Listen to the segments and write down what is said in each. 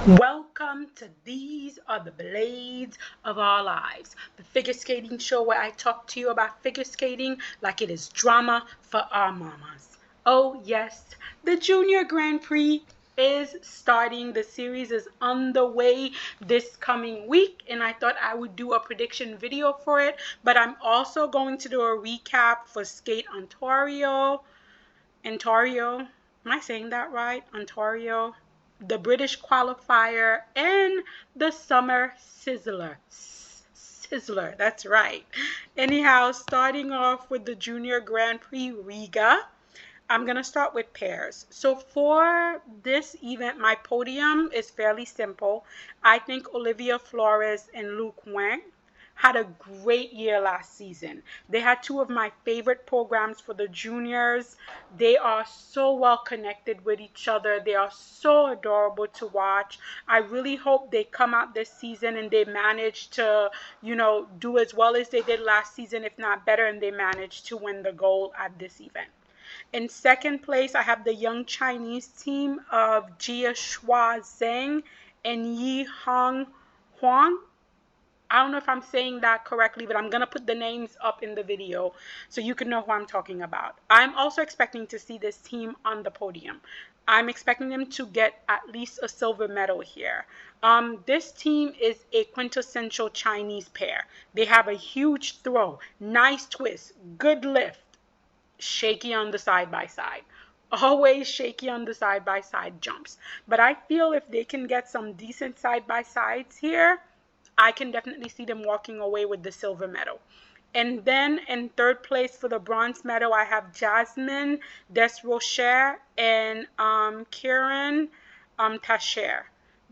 Welcome to These Are the Blades of Our Lives, the figure skating show where I talk to you about figure skating like it is drama for our mamas. Oh yes, the Junior Grand Prix is starting. The series is underway this coming week, and I thought I would do a prediction video for it, but I'm also going to do a recap for Skate Ontario. Am I saying that right? Ontario, the British qualifier, and the summer Sizzler. Sizzler, that's right. Anyhow, starting off with the Junior Grand Prix Riga, I'm going to start with pairs. So for this event, my podium is fairly simple. I think Olivia Flores and Luke Wang had a great year last season. They had two of my favorite programs for the juniors. They are so well connected with each other. They are so adorable to watch. I really hope they come out this season and they manage to, do as well as they did last season, if not better, and they manage to win the gold at this event. In second place, I have the young Chinese team of Jia Shua Zheng and Yi Hong Huang. I don't know if I'm saying that correctly, but I'm going to put the names up in the video so you can know who I'm talking about. I'm also expecting to see this team on the podium. I'm expecting them to get at least a silver medal here. This team is a quintessential Chinese pair. They have a huge throw, nice twist, good lift, shaky on the side-by-side. Always shaky on the side-by-side jumps. But I feel if they can get some decent side-by-sides here, I can definitely see them walking away with the silver medal. And then in third place for the bronze medal, I have Jasmine Desrochers and Kieran Tasher.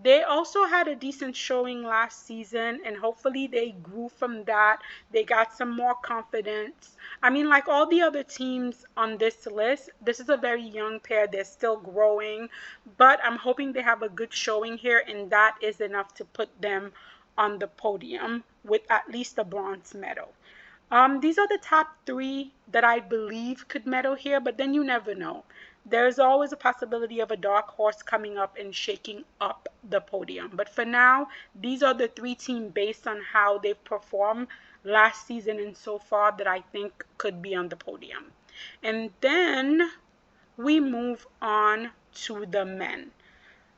They also had a decent showing last season, and hopefully they grew from that. They got some more confidence. I mean, like all the other teams on this list, this is a very young pair. They're still growing, but I'm hoping they have a good showing here, and that is enough to put them on the podium with at least a bronze medal. These are the top three that I believe could medal here, but then you never know. There's always a possibility of a dark horse coming up and shaking up the podium. But for now, these are the three teams based on how they've performed last season and so far that I think could be on the podium. And then we move on to the men.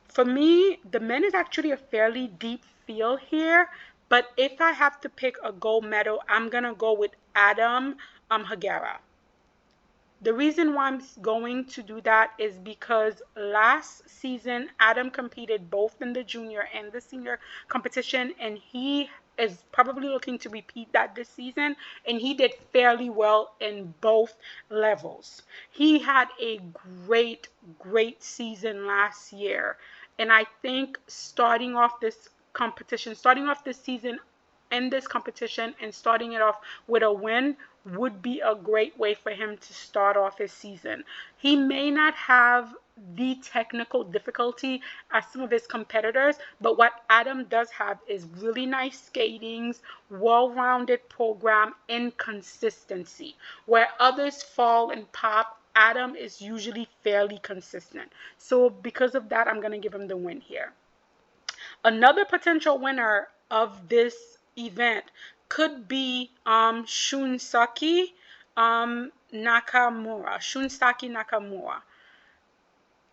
For me, the men is actually a fairly deep field here, but if I have to pick a gold medal, I'm going to go with Adam Hagera. The reason why I'm going to do that is because last season, Adam competed both in the junior and the senior competition, and he is probably looking to repeat that this season, and he did fairly well in both levels. He had a great season last year, and I think starting off this season in this competition and starting it off with a win would be a great way for him to start off his season. He may not have the technical difficulty as some of his competitors, but what Adam does have is really nice skatings, well-rounded program, and consistency. Where others fall and pop, Adam is usually fairly consistent. So because of that, I'm going to give him the win here. Another potential winner of this event could be Shunsaki Nakamura. Shunsaki Nakamura.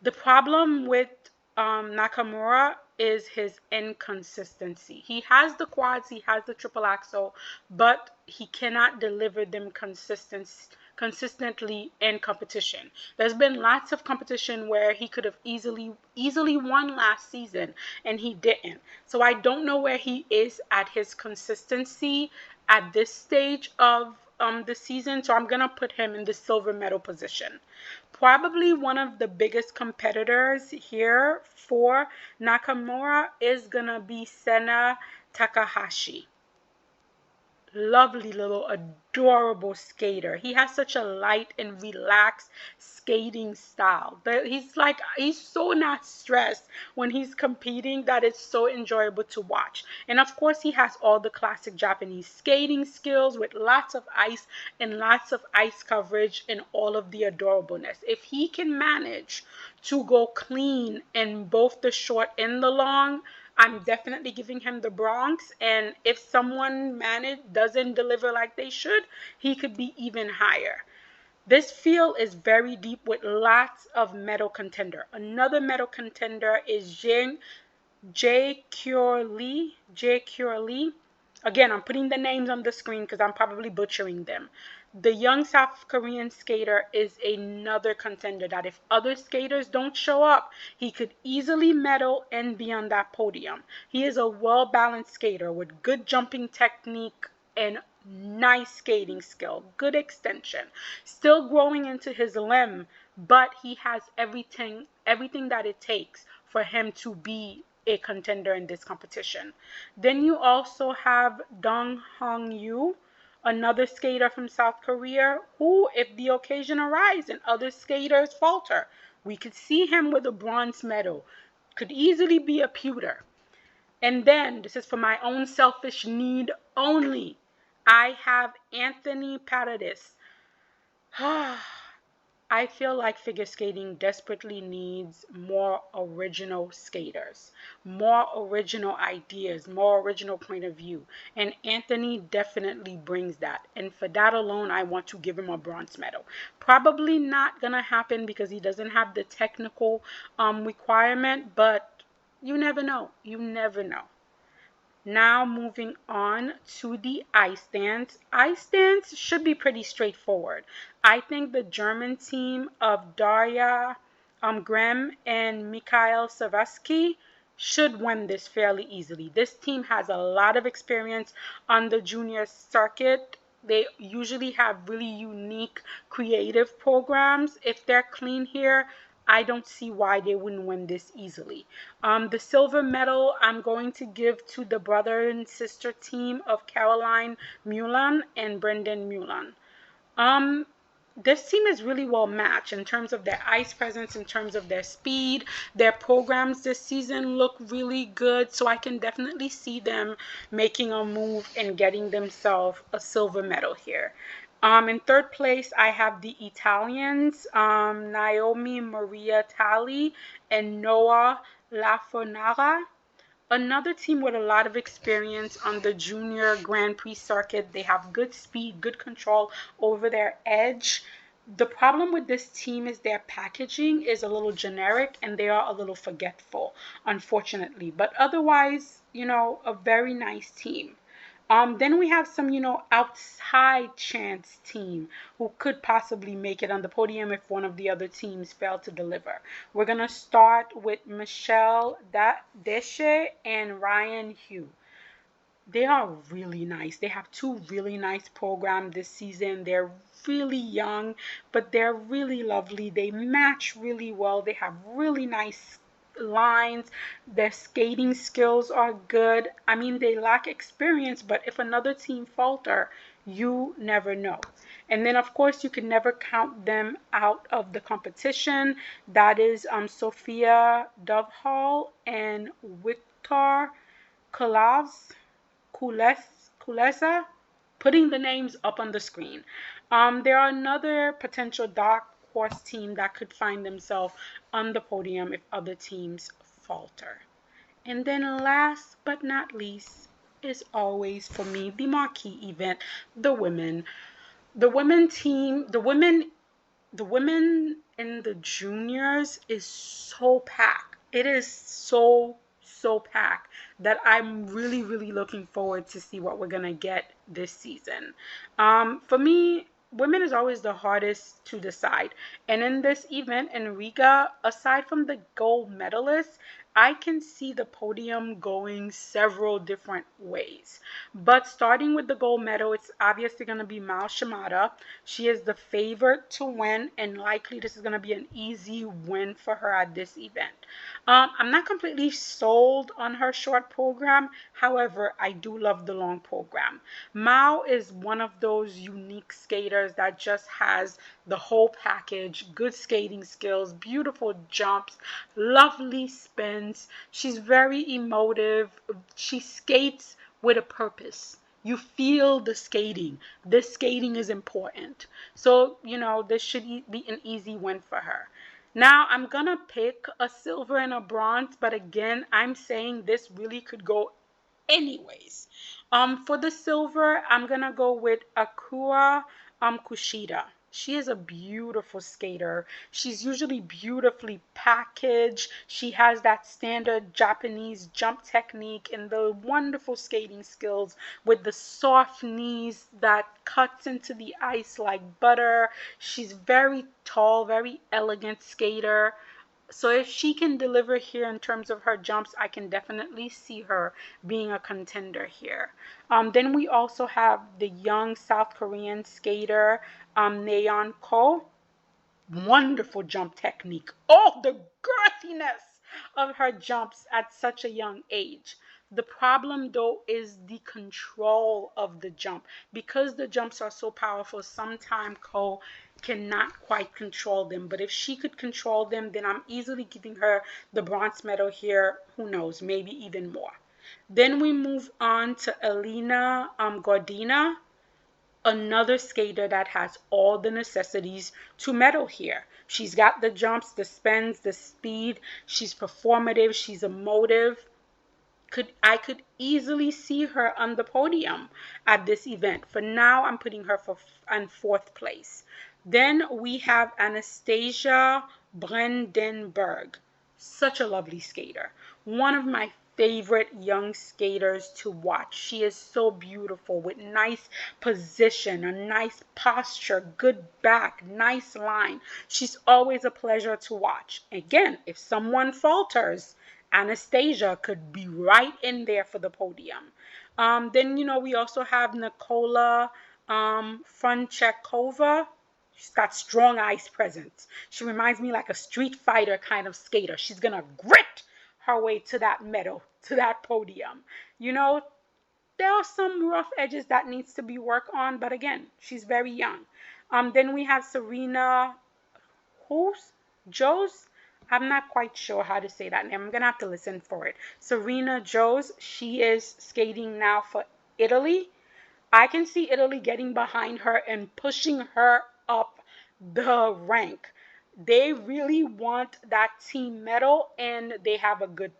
The problem with Nakamura is his inconsistency. He has the quads, he has the triple axel, but he cannot deliver them consistently in competition. There's been lots of competition where he could have easily won last season and he didn't. So I don't know where he is at his consistency at this stage of the season, so I'm gonna put him in the silver medal position. Probably one of the biggest competitors here for Nakamura is gonna be Sena Takahashi. Lovely little adorable skater. He has such a light and relaxed skating style. He's so not stressed when he's competing that it's so enjoyable to watch. And of course he has all the classic Japanese skating skills with lots of ice and lots of ice coverage and all of the adorableness. If he can manage to go clean in both the short and the long, I'm definitely giving him the Bronx. And if someone doesn't deliver like they should, he could be even higher. This field is very deep with lots of medal contender. Another medal contender is J. Cure Lee. Again, I'm putting the names on the screen because I'm probably butchering them. The young South Korean skater is another contender that if other skaters don't show up, he could easily medal and be on that podium. He is a well-balanced skater with good jumping technique and nice skating skill, good extension. Still growing into his limb, but he has everything that it takes for him to be a contender in this competition. Then you also have Dong Hanyu, another skater from South Korea, who, if the occasion arises and other skaters falter, we could see him with a bronze medal. Could easily be a pewter. And then, this is for my own selfish need only, I have Anthony Paradis. I feel like figure skating desperately needs more original skaters, more original ideas, more original point of view. And Anthony definitely brings that. And for that alone, I want to give him a bronze medal. Probably not going to happen because he doesn't have the technical requirement, but you never know. You never know. Now moving on to the ice dance. Ice dance should be pretty straightforward. I think the German team of Daria Grem and Mikhail Savasky should win this fairly easily. This team has a lot of experience on the junior circuit. They usually have really unique creative programs. If they're clean here, I don't see why they wouldn't win this easily. The silver medal I'm going to give to the brother and sister team of Caroline Mulan and Brendan Mulan. This team is really well matched in terms of their ice presence, in terms of their speed. Their programs this season look really good, so I can definitely see them making a move and getting themselves a silver medal here. In third place, I have the Italians, Naomi Maria Tali and Noah Lafornara. Another team with a lot of experience on the junior Grand Prix circuit. They have good speed, good control over their edge. The problem with this team is their packaging is a little generic and they are a little forgetful, unfortunately. But otherwise, a very nice team. Then we have some, outside chance team who could possibly make it on the podium if one of the other teams fail to deliver. We're going to start with Michelle Deshe and Ryan Hugh. They are really nice. They have two really nice programs this season. They're really young, but they're really lovely. They match really well. They have really nice lines. Their skating skills are good. I mean, they lack experience, but if another team falter, you never know. And then, of course, you can never count them out of the competition. That is Sophia Dovehall and Viktor Kulesa, putting the names up on the screen. There are another potential dark horse team that could find themselves on the podium if other teams falter. And then last but not least is always for me the marquee event, the women. The women team, the women in the juniors is so packed. It is so packed that I'm really, really looking forward to see what we're going to get this season. For me, women is always the hardest to decide. And in this event in Riga, aside from the gold medalists, I can see the podium going several different ways. But starting with the gold medal, it's obviously going to be Mao Shimada. She is the favorite to win, and likely this is going to be an easy win for her at this event. I'm not completely sold on her short program. However, I do love the long program. Mao is one of those unique skaters that just has the whole package, good skating skills, beautiful jumps, lovely spins. She's very emotive. She skates with a purpose. You feel the skating. This skating is important. So, this should be an easy win for her. Now I'm gonna pick a silver and a bronze, but again, I'm saying this really could go anyways. For the silver, I'm gonna go with Akua Kushida. She is a beautiful skater. She's usually beautifully packaged. She has that standard Japanese jump technique and the wonderful skating skills with the soft knees that cuts into the ice like butter. She's very tall, very elegant skater. So if she can deliver here in terms of her jumps, I can definitely see her being a contender here. Then we also have the young South Korean skater, Nayeon Ko. Wonderful jump technique. Oh, the girthiness of her jumps at such a young age. The problem though is the control of the jump. Because the jumps are so powerful, sometimes Ko cannot quite control them. But if she could control them, then I'm easily giving her the bronze medal here. Who knows, maybe even more. Then we move on to Elena Gordeeva, another skater that has all the necessities to medal here. She's got the jumps, the spins, the speed. She's performative. She's emotive. I could easily see her on the podium at this event. For now, I'm putting her in fourth place. Then we have Anastasia Brandenburg. Such a lovely skater. One of my favorite young skaters to watch. She is so beautiful with nice position, a nice posture, good back, nice line. She's always a pleasure to watch. Again, if someone falters, Anastasia could be right in there for the podium. Then, we also have Nikola Franchekova. She's got strong ice presence. She reminds me like a street fighter kind of skater. She's going to grit her way to that medal, to that podium. There are some rough edges that needs to be worked on, but again, she's very young. Then we have Serena who's Joe's. I'm not quite sure how to say that name. I'm gonna have to listen for it. Serena Joes. She is skating now for Italy. I can see Italy getting behind her and pushing her up the rank. They really want that team medal, and they have good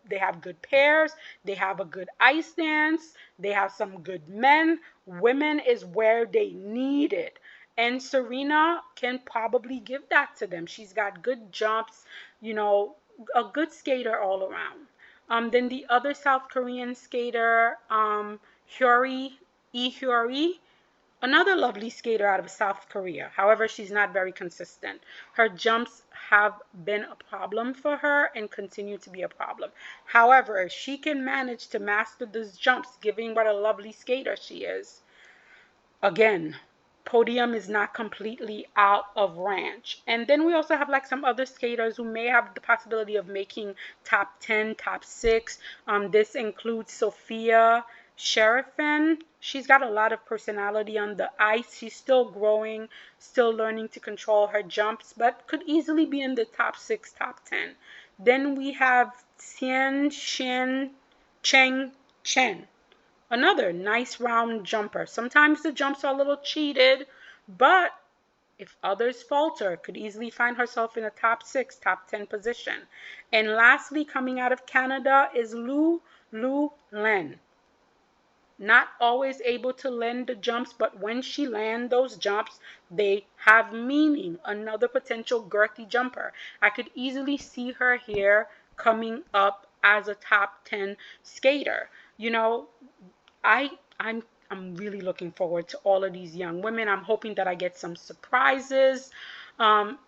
pairs, they have a good ice dance, they have some good men. Women is where they need it. And Serena can probably give that to them. She's got good jumps, a good skater all around. Then the other South Korean skater, Hyori, Hyori, another lovely skater out of South Korea. However, she's not very consistent. Her jumps have been a problem for her and continue to be a problem. However, if she can manage to master those jumps, given what a lovely skater she is, again, podium is not completely out of range. And then we also have like some other skaters who may have the possibility of making top 10, top 6. This includes Sophia Sherifin. She's got a lot of personality on the ice. She's still growing, still learning to control her jumps, but could easily be in the top 6, top 10. Then we have Xian Shin Cheng Chen. Another nice round jumper. Sometimes the jumps are a little cheated, but if others falter, could easily find herself in a top 6, top 10 position. And lastly, coming out of Canada is Lu Len. Not always able to land the jumps, but when she lands those jumps, they have meaning. Another potential girthy jumper. I could easily see her here coming up as a top 10 skater. I I'm really looking forward to all of these young women. I'm hoping that I get some surprises. I'm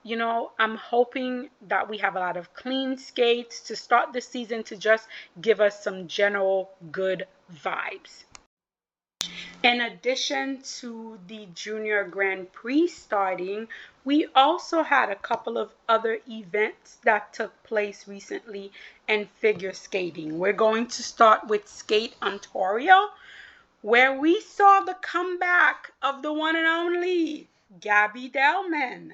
hoping that we have a lot of clean skates to start the season to just give us some general good vibes. In addition to the Junior Grand Prix starting, we also had a couple of other events that took place recently in figure skating. We're going to start with Skate Ontario, where we saw the comeback of the one and only Gabby Delman.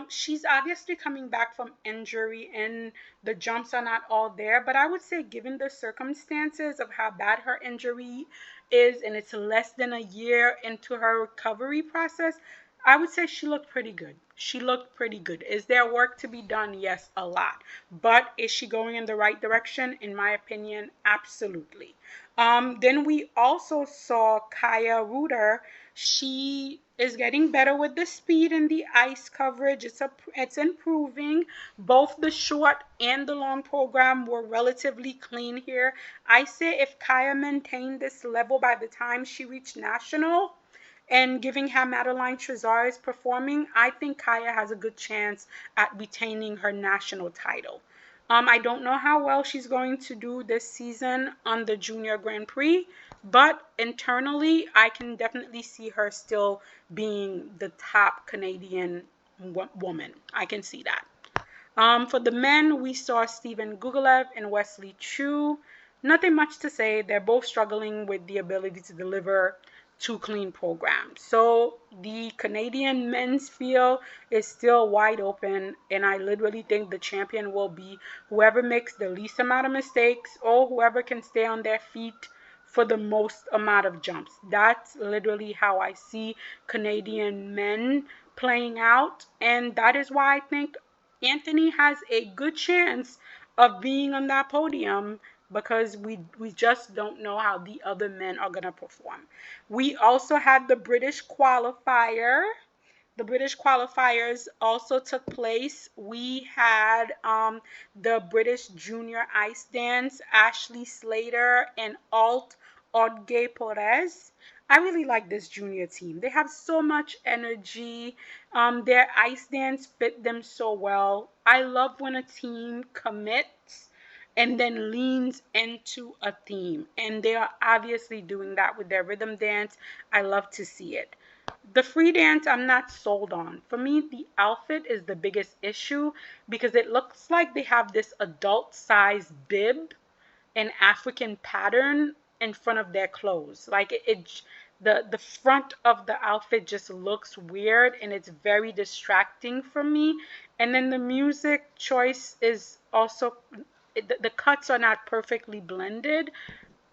She's obviously coming back from injury and the jumps are not all there, but I would say given the circumstances of how bad her injury is and it's less than a year into her recovery process, I would say she looked pretty good. she looked pretty good. Is there work to be done? Yes, a lot. But is she going in the right direction? In my opinion, absolutely. Then we also saw Kaya Reuter. She is getting better with the speed and the ice coverage. It's improving. Both the short and the long program were relatively clean here. I say if Kaya maintained this level by the time she reached national, and giving how Madeline Trezor is performing, I think Kaya has a good chance at retaining her national title. I don't know how well she's going to do this season on the Junior Grand Prix, but internally, I can definitely see her still being the top Canadian woman. I can see that. For the men, we saw Steven Gugolev and Wesley Chu. Nothing much to say. They're both struggling with the ability to deliver two clean programs. So the Canadian men's field is still wide open, and I literally think the champion will be whoever makes the least amount of mistakes or whoever can stay on their feet for the most amount of jumps. That's literally how I see Canadian men playing out, and that is why I think Anthony has a good chance of being on that podium because we just don't know how the other men are going to perform. We also had the British qualifier. The British qualifiers also took place. We had the British junior ice dance, Ashley Slater and Alt Odge Perez. I really like this junior team. They have so much energy. Their ice dance fit them so well. I love when a team commits and then leans into a theme. And they are obviously doing that with their rhythm dance. I love to see it. The free dance, I'm not sold on. For me, the outfit is the biggest issue because it looks like they have this adult size bib and African pattern in front of their clothes. Like the front of the outfit just looks weird and it's very distracting for me. And then the music choice is also the cuts are not perfectly blended.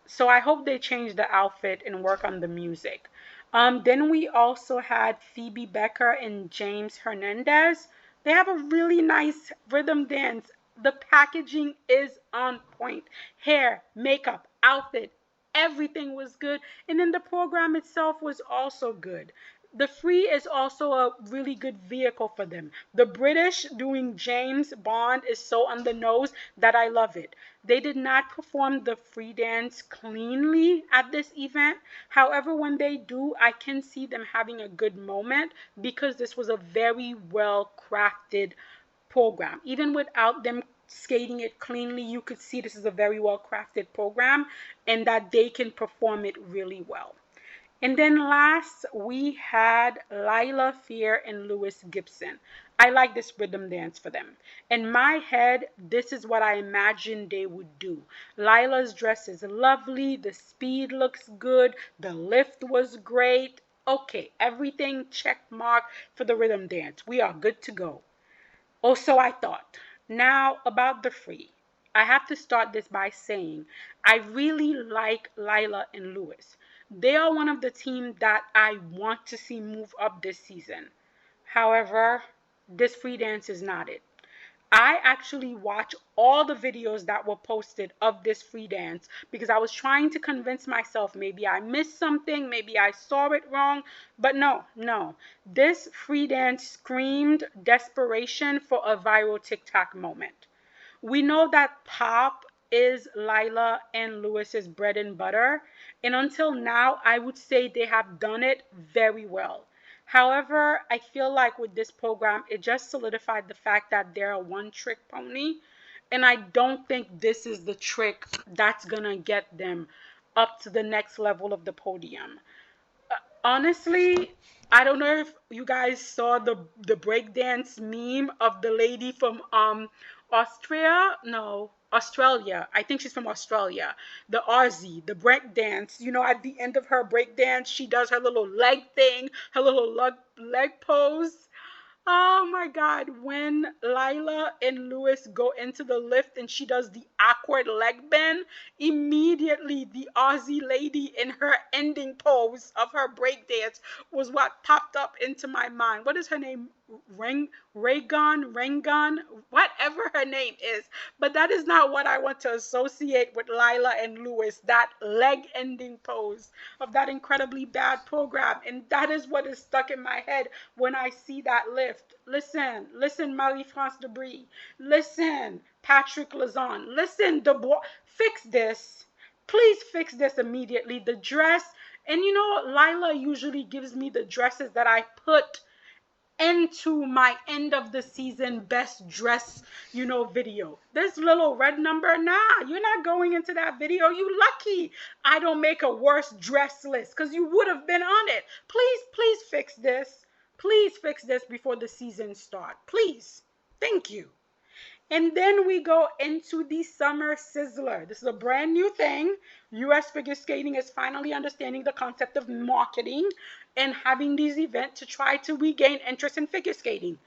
So I hope they change the outfit and work on the music. Then we also had Phoebe Becker and James Hernandez. They have a really nice rhythm dance. The packaging is on point. Hair, makeup, outfit, everything was good. And then the program itself was also good. The free is also a really good vehicle for them. The British doing James Bond is so on the nose that I love it. They did not perform the free dance cleanly at this event. However, when they do, I can see them having a good moment because this was a very well crafted program. Even without them skating it cleanly, you could see this is a very well crafted program and that they can perform it really well. And then last, we had Lila Fear and Lewis Gibson. I like this rhythm dance for them. In my head, this is what I imagined they would do. Lila's dress is lovely. The speed looks good. The lift was great. Okay, everything check mark for the rhythm dance. We are good to go. Oh, so I thought. Now about the free. I have to start this by saying I really like Lila and Lewis. They are one of the teams that I want to see move up this season. However, this free dance is not it. I actually watched all the videos that were posted of this free dance because I was trying to convince myself maybe I missed something, maybe I saw it wrong, but no. This free dance screamed desperation for a viral TikTok moment. We know that pop is Lila and Lewis's bread and butter, and until now, I would say they have done it very well. However, I feel like with this program, it just solidified the fact that they're a one-trick pony, and I don't think this is the trick that's gonna get them up to the next level of the podium. Honestly, I don't know if you guys saw the breakdance meme of the lady from Austria. No, Australia. I think she's from Australia. The Aussie, the breakdance. You know, at the end of her breakdance, she does her little leg thing, her little leg pose. Oh my God, when Lila and Lewis go into the lift and she does the awkward leg bend, immediately the Aussie lady in her ending pose of her breakdance was what popped up into my mind. What is her name? Rangon, whatever her name is. But that is not what I want to associate with Lila and Lewis, that leg ending pose of that incredibly bad program. And that is what is stuck in my head when I see that lift. Listen, Marie-France Debris. Listen, Patrick Lazon. Listen, Dubois. Fix this. Please fix this immediately. The dress, and you know, Lila usually gives me the dresses that I put into my end of the season best dress, video. This little red number, nah, you're not going into that video. You lucky I don't make a worse dress list, because you would have been on it. Please fix this. Please fix this before the season starts. Please. Thank you. And then we go into the Summer Sizzler. This is a brand new thing. US figure skating is finally understanding the concept of marketing and having these events to try to regain interest in figure skating.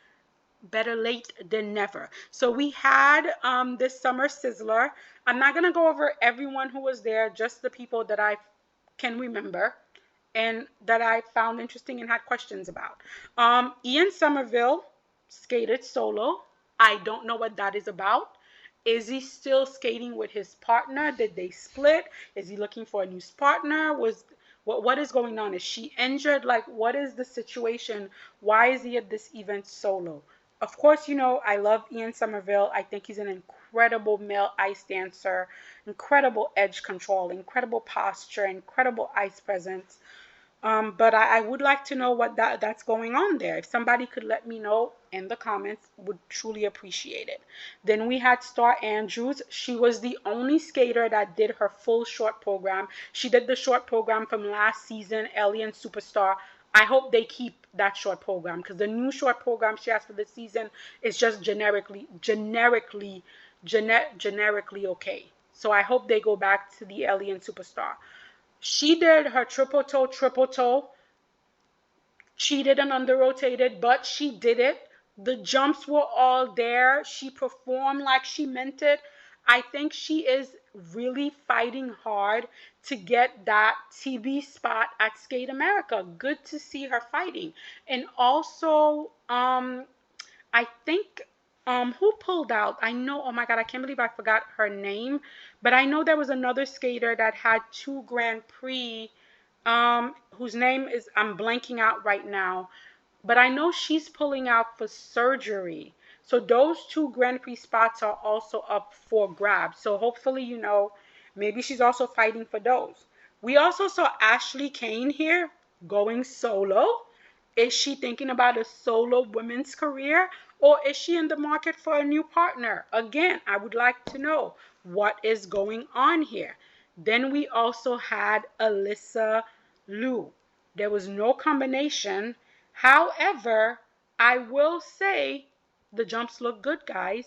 Better late than never. So we had this Summer Sizzler. I'm not going to go over everyone who was there, just the people that I can remember and that I found interesting and had questions about. Ian Somerville skated solo. I don't know what that is about. Is he still skating with his partner? Did they split? Is he looking for a new partner? What is going on? Is she injured? Like, what is the situation? Why is he at this event solo? Of course, I love Ian Somerville. I think he's an incredible male ice dancer, incredible edge control, incredible posture, incredible ice presence. But I would like to know what that's going on there. If somebody could let me know in the comments, would truly appreciate it. Then we had Star Andrews. She was the only skater that did her full short program. She did the short program from last season, Alien Superstar. I hope they keep that short program, because the new short program she has for this season is just generically okay. So I hope they go back to the Alien Superstar. She did her triple toe, cheated and under rotated, but she did it. The jumps were all there. She performed like she meant it. I think she is really fighting hard to get that TB spot at Skate America. Good to see her fighting. And also, I think who pulled out? I know, oh my God, I can't believe I forgot her name. But I know there was another skater that had 2 Grand Prix, whose name is, I'm blanking out right now. But I know she's pulling out for surgery. So those 2 Grand Prix spots are also up for grabs. So hopefully, maybe she's also fighting for those. We also saw Ashley Kane here going solo. Is she thinking about a solo women's career, or is she in the market for a new partner? Again, I would like to know what is going on here. Then we also had Alyssa Liu. There was no combination. However, I will say the jumps look good, guys.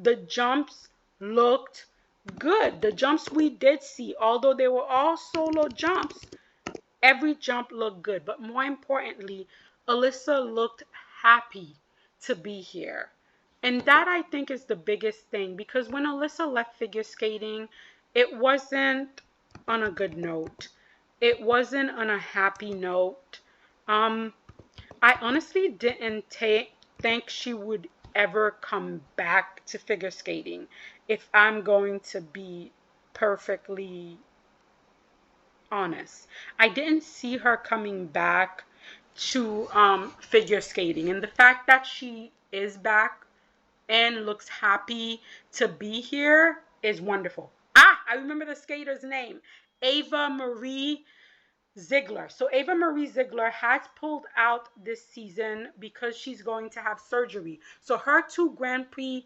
The jumps looked good. The jumps we did see, although they were all solo jumps, every jump looked good. But more importantly, Alyssa looked happy to be here. And that, I think, is the biggest thing, because when Alyssa left figure skating, it wasn't on a good note. It wasn't on a happy note. I honestly didn't think she would ever come back to figure skating, if I'm going to be perfectly honest. I didn't see her coming back to figure skating, and the fact that she is back and looks happy to be here is wonderful. I remember the skater's name, Ava Marie Ziegler. So Ava Marie Ziegler has pulled out this season because she's going to have surgery. So her 2 Grand Prix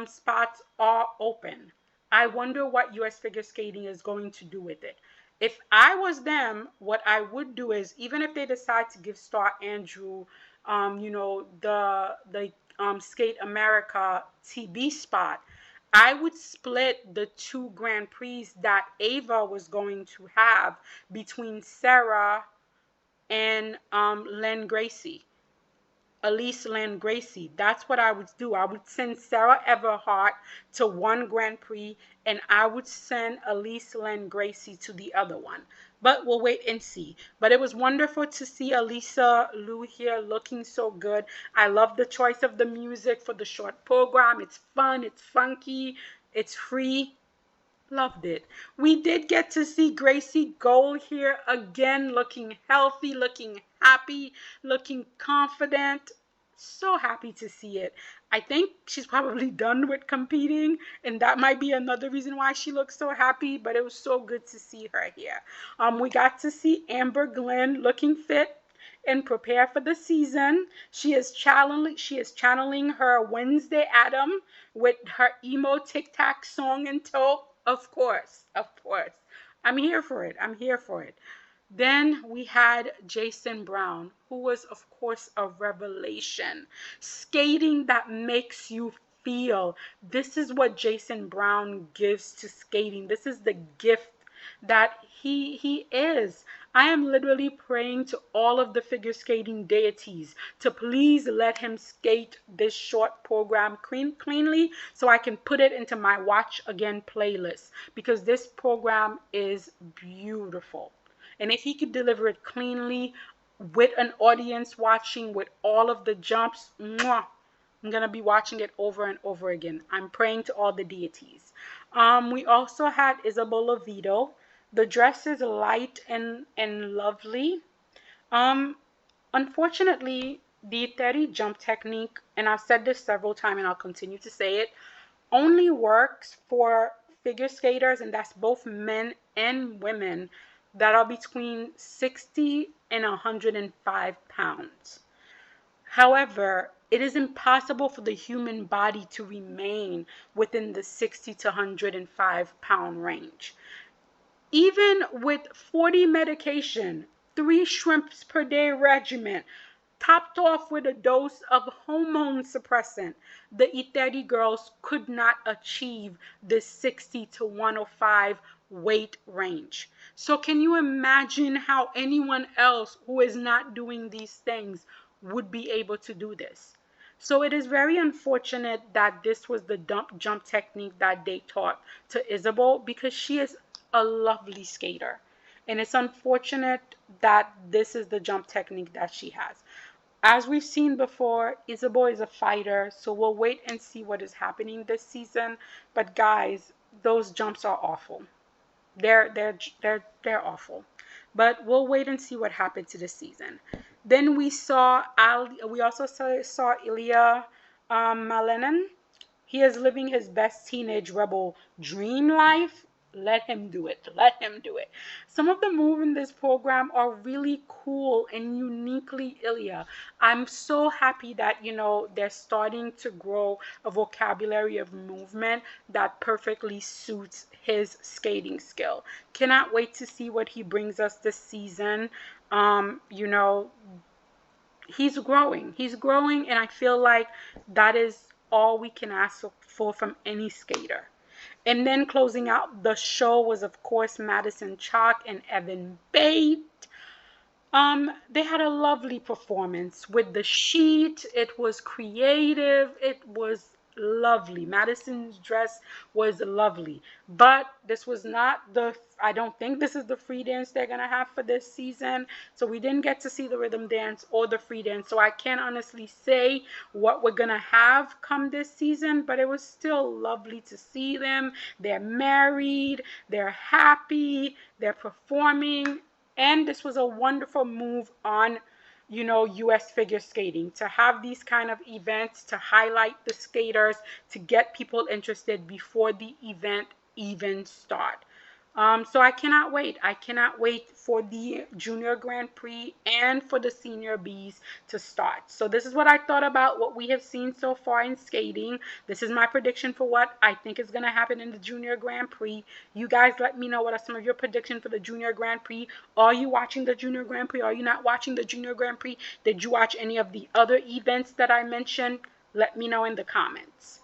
spots are open. I wonder what US figure skating is going to do with it. If I was them, what I would do is, even if they decide to give Star Andrew, the Skate America TB spot, I would split the 2 Grand Prix that Ava was going to have between Sarah and Len Gracie. Elise Lynn Gracie. That's what I would do. I would send Sarah Everhart to one Grand Prix, and I would send Elise Lynn Gracie to the other one. But we'll wait and see. But it was wonderful to see Elisa Lou here looking so good. I love the choice of the music for the short program. It's fun, it's funky, it's free. Loved it. We did get to see Gracie Gold here again, looking healthy, looking happy, looking confident. So happy to see it. I think she's probably done with competing, and that might be another reason why she looks so happy, but it was so good to see her here. We got to see Amber Glenn looking fit and prepare for the season. She is channeling her Wednesday Adam with her emo tic tac song in tow. Of course, of course. I'm here for it. I'm here for it. Then we had Jason Brown, who was, of course, a revelation. Skating that makes you feel. This is what Jason Brown gives to skating. This is the gift that he is. I am literally praying to all of the figure skating deities to please let him skate this short program cleanly so I can put it into my watch again playlist, because this program is beautiful. And if he could deliver it cleanly with an audience watching, with all of the jumps, mwah, I'm going to be watching it over and over again. I'm praying to all the deities. We also had Isabella Vito. The dress is light and lovely. Unfortunately, the 30 jump technique, and I've said this several times and I'll continue to say it, only works for figure skaters, and that's both men and women, that are between 60 and 105 pounds. However, it is impossible for the human body to remain within the 60 to 105-pound range. Even with 40 medication, 3 shrimps per day regimen, topped off with a dose of hormone suppressant, the E30 girls could not achieve the 60 to 105 weight range. So can you imagine how anyone else who is not doing these things would be able to do this? So it is very unfortunate that this was the jump technique that they taught to Isabel, because she is a lovely skater. And it's unfortunate that this is the jump technique that she has. As we've seen before, Isabel is a fighter, so we'll wait and see what is happening this season. But guys, those jumps are awful. They're awful. But we'll wait and see what happens to this season. Then we also saw Ilya Malenin. He is living his best teenage rebel dream life. Let him do it. Let him do it. Some of the moves in this program are really cool and uniquely Ilya. I'm so happy that, they're starting to grow a vocabulary of movement that perfectly suits his skating skill. Cannot wait to see what he brings us this season. He's growing. He's growing, and I feel like that is all we can ask for from any skater. And then closing out the show was, of course, Madison Chalk and Evan Bate. They had a lovely performance with the sheet. It was creative. It was lovely. Madison's dress was lovely. But this was not I don't think this is the free dance they're going to have for this season. So we didn't get to see the rhythm dance or the free dance. So I can't honestly say what we're going to have come this season, but it was still lovely to see them. They're married. They're happy. They're performing. And this was a wonderful move on, U.S. figure skating, to have these kind of events to highlight the skaters, to get people interested before the event even start. So I cannot wait. I cannot wait for the Junior Grand Prix and for the Senior Bs to start. So this is what I thought about what we have seen so far in skating. This is my prediction for what I think is going to happen in the Junior Grand Prix. You guys let me know what are some of your predictions for the Junior Grand Prix. Are you watching the Junior Grand Prix? Are you not watching the Junior Grand Prix? Did you watch any of the other events that I mentioned? Let me know in the comments.